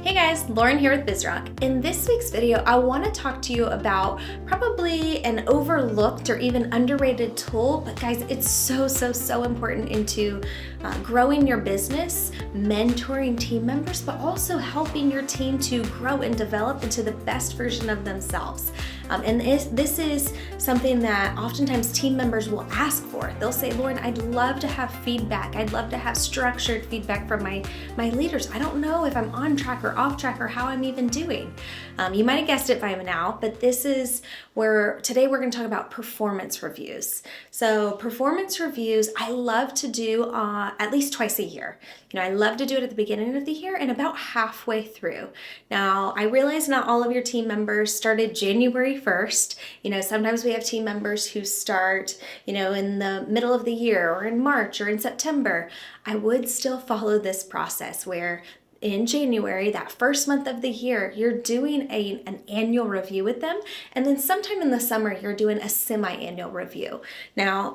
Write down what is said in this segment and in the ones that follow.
Hey guys, Lauren here with Bizrok. In this week's video, I want to talk to you about probably an overlooked or even underrated tool, but guys, it's so important into growing your business, mentoring team members, but also helping your team to grow and develop into the best version of themselves. This is something that oftentimes team members will ask for. They'll say, Lauren, I'd love to have feedback. I'd love to have structured feedback from my leaders. I don't know if I'm on track or off track or how I'm even doing. You might have guessed it by now, but this is where today we're going to talk about performance reviews. So performance reviews, I love to do at least twice a year. I love to do it at the beginning of the year and about halfway through. Now, I realize not all of your team members started January 1st. Sometimes we have team members who start, in the middle of the year or in March or in September. I would still follow this process where in January, that first month of the year, you're doing an annual review with them. And then sometime in the summer, you're doing a semi-annual review. Now,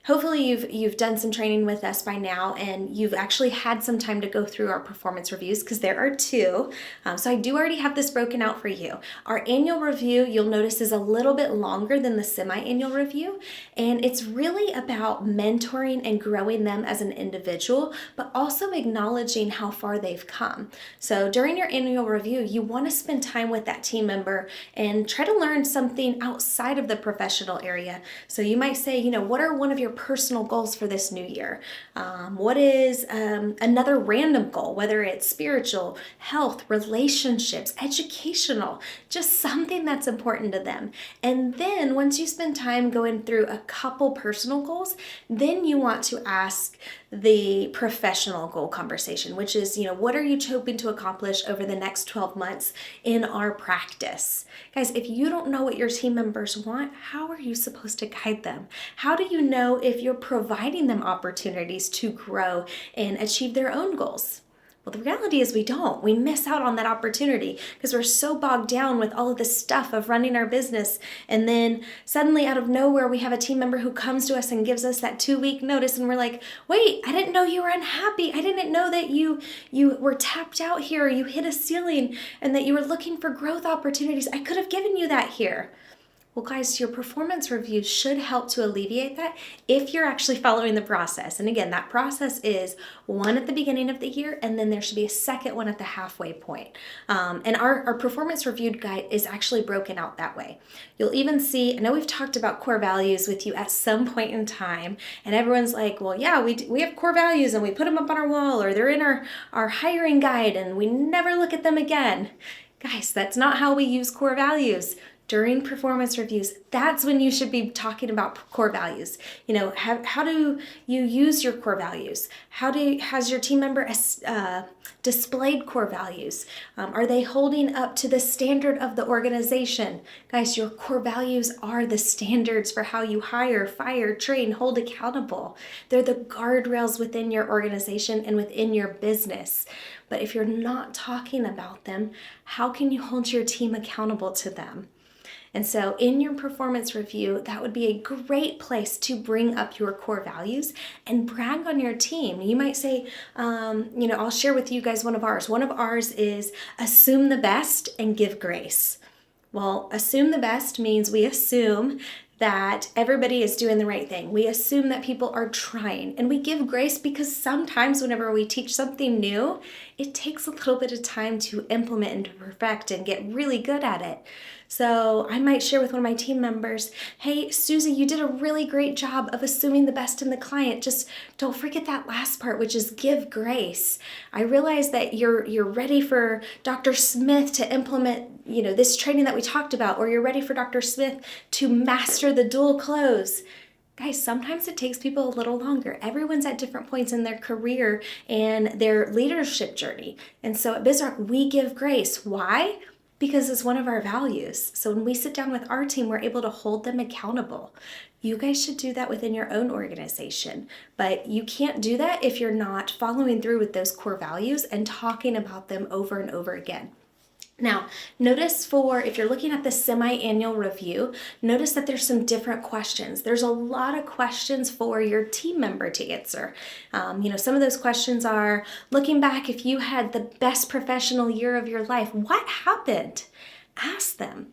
hopefully you've done some training with us by now and you've actually had some time to go through our performance reviews because there are two. So I do already have this broken out for you. Our annual review, you'll notice, is a little bit longer than the semi-annual review. And it's really about mentoring and growing them as an individual, but also acknowledging how far they've come. So during your annual review, you want to spend time with that team member and try to learn something outside of the professional area. So you might say, what are one of your personal goals for this new year? What is another random goal, whether it's spiritual, health, relationships, educational, just something that's important to them. And then once you spend time going through a couple personal goals, then you want to ask the professional goal conversation, which is, what are you hoping to accomplish over the next 12 months in our practice? Guys, if you don't know what your team members want, how are you supposed to guide them? How do you know if you're providing them opportunities to grow and achieve their own goals? Well, the reality is we don't. We miss out on that opportunity because we're so bogged down with all of the stuff of running our business. And then suddenly out of nowhere, we have a team member who comes to us and gives us that 2-week notice. And we're like, wait, I didn't know you were unhappy. I didn't know that you were tapped out here, or you hit a ceiling and that you were looking for growth opportunities. I could have given you that here. Well, guys, your performance review should help to alleviate that if you're actually following the process. And again, that process is one at the beginning of the year, and then there should be a second one at the halfway point. And our performance review guide is actually broken out that way. You'll even see, I know we've talked about core values with you at some point in time, and everyone's like, well, yeah, we have core values and we put them up on our wall, or they're in our hiring guide and we never look at them again. Guys, that's not how we use core values. During performance reviews, that's when you should be talking about core values. How do you use your core values? Has your team member displayed core values? Are they holding up to the standard of the organization? Guys, your core values are the standards for how you hire, fire, train, hold accountable. They're the guardrails within your organization and within your business. But if you're not talking about them, how can you hold your team accountable to them? And so in your performance review, that would be a great place to bring up your core values and brag on your team. You might say, I'll share with you guys one of ours. One of ours is assume the best and give grace. Well, assume the best means we assume that everybody is doing the right thing. We assume that people are trying, and we give grace because sometimes whenever we teach something new, it takes a little bit of time to implement and to perfect and get really good at it. So I might share with one of my team members, hey, Susie, you did a really great job of assuming the best in the client. Just don't forget that last part, which is give grace. I realize that you're ready for Dr. Smith to implement, this training that we talked about, or you're ready for Dr. Smith to master the dual close. Guys, sometimes it takes people a little longer. Everyone's at different points in their career and their leadership journey. And so at Bizrok, we give grace. Why? Because it's one of our values. So when we sit down with our team, we're able to hold them accountable. You guys should do that within your own organization, but you can't do that if you're not following through with those core values and talking about them over and over again. Now, notice if you're looking at the semi-annual review, notice that there's some different questions. There's a lot of questions for your team member to answer. Some of those questions are, looking back, if you had the best professional year of your life, what happened? Ask them.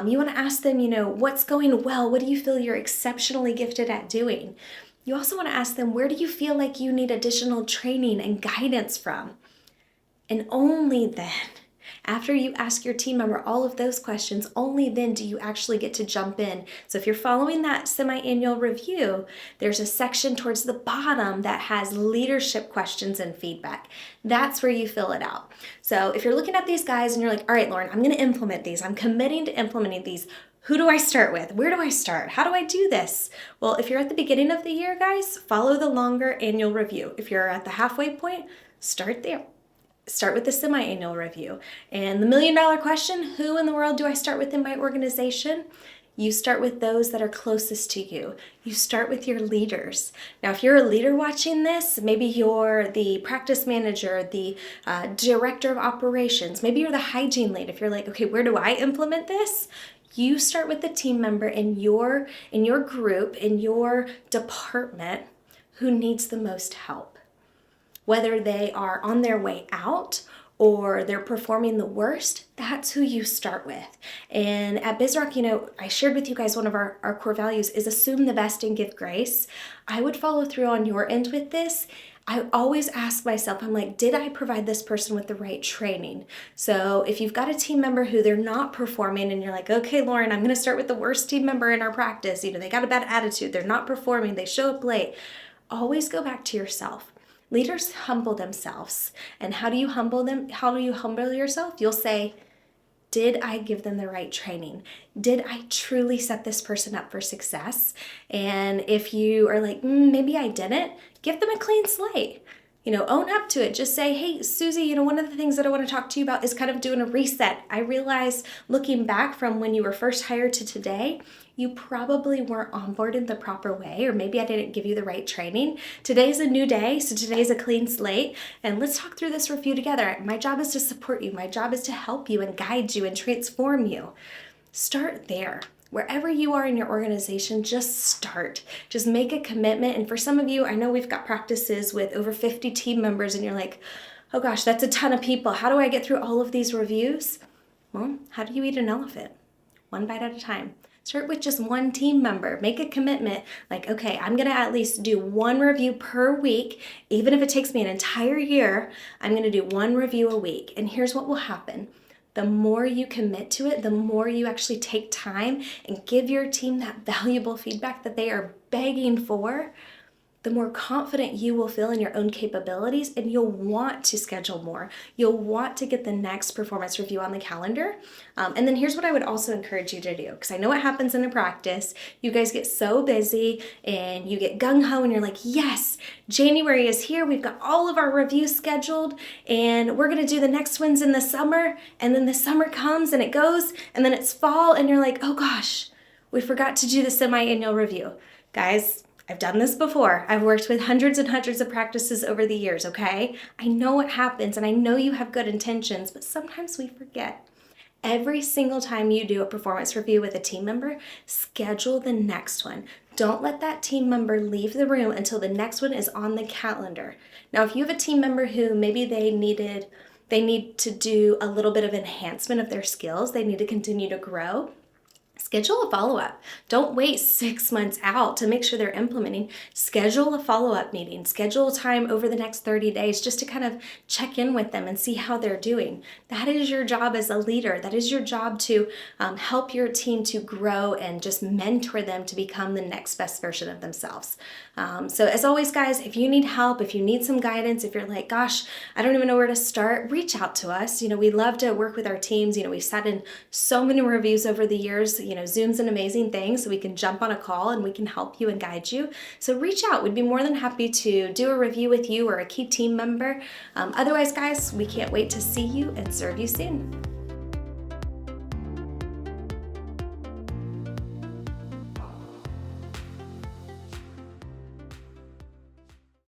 You want to ask them, what's going well? What do you feel you're exceptionally gifted at doing? You also want to ask them, where do you feel like you need additional training and guidance from? And only then, after you ask your team member all of those questions, only then do you actually get to jump in. So if you're following that semi-annual review, there's a section towards the bottom that has leadership questions and feedback. That's where you fill it out. So if you're looking at these guys and you're like, all right, Lauren, I'm going to implement these. I'm committing to implementing these. Who do I start with? Where do I start? How do I do this? Well, if you're at the beginning of the year, guys, follow the longer annual review. If you're at the halfway point, start there. Start with the semi-annual review. And the million-dollar question, who in the world do I start with in my organization? You start with those that are closest to you. You start with your leaders. Now, if you're a leader watching this, maybe you're the practice manager, the director of operations, maybe you're the hygiene lead. If you're like, okay, where do I implement this? You start with the team member in your group, in your department who needs the most help. Whether they are on their way out or they're performing the worst, that's who you start with. And at Bizrok, I shared with you guys one of our core values is assume the best and give grace. I would follow through on your end with this. I always ask myself, I'm like, did I provide this person with the right training? So if you've got a team member who they're not performing and you're like, okay, Lauren, I'm going to start with the worst team member in our practice. They got a bad attitude. They're not performing. They show up late. Always go back to yourself. Leaders humble themselves. And how do you humble them? How do you humble yourself? You'll say, did I give them the right training? Did I truly set this person up for success? And if you are like, maybe I didn't, give them a clean slate. Own up to it. Just say, hey, Susie, one of the things that I want to talk to you about is kind of doing a reset. I realize looking back from when you were first hired to today, you probably weren't onboarded the proper way, or maybe I didn't give you the right training. Today's a new day, so today's a clean slate, and let's talk through this review together. My job is to support you. My job is to help you and guide you and transform you. Start there. Wherever you are in your organization, just start. Just make a commitment. And for some of you, I know we've got practices with over 50 team members and you're like, oh gosh, that's a ton of people. How do I get through all of these reviews? Well, how do you eat an elephant? One bite at a time. Start with just one team member. Make a commitment like, okay, I'm going to at least do one review per week. Even if it takes me an entire year, I'm going to do one review a week. And here's what will happen. The more you commit to it, the more you actually take time and give your team that valuable feedback that they are begging for, the more confident you will feel in your own capabilities, and you'll want to schedule more. You'll want to get the next performance review on the calendar. And then here's what I would also encourage you to do, because I know what happens in a practice. You guys get so busy and you get gung-ho and you're like, yes, January is here. We've got all of our reviews scheduled and we're going to do the next ones in the summer. And then the summer comes and it goes and then it's fall and you're like, oh gosh, we forgot to do the semi-annual review. Guys, I've done this before. I've worked with hundreds and hundreds of practices over the years, okay? I know what happens and I know you have good intentions, but sometimes we forget. Every single time you do a performance review with a team member, schedule the next one. Don't let that team member leave the room until the next one is on the calendar. Now, if you have a team member who maybe they need to do a little bit of enhancement of their skills, they need to continue to grow, schedule a follow-up. Don't wait 6 months out to make sure they're implementing. Schedule a follow-up meeting. Schedule time over the next 30 days just to kind of check in with them and see how they're doing. That is your job as a leader. That is your job to help your team to grow and just mentor them to become the next best version of themselves. So as always, guys, if you need help, if you need some guidance, if you're like, gosh, I don't even know where to start, reach out to us. We love to work with our teams. We've sat in so many reviews over the years. Zoom's an amazing thing, so we can jump on a call and we can help you and guide you. So reach out. We'd be more than happy to do a review with you or a key team member. Otherwise, guys, we can't wait to see you and serve you soon.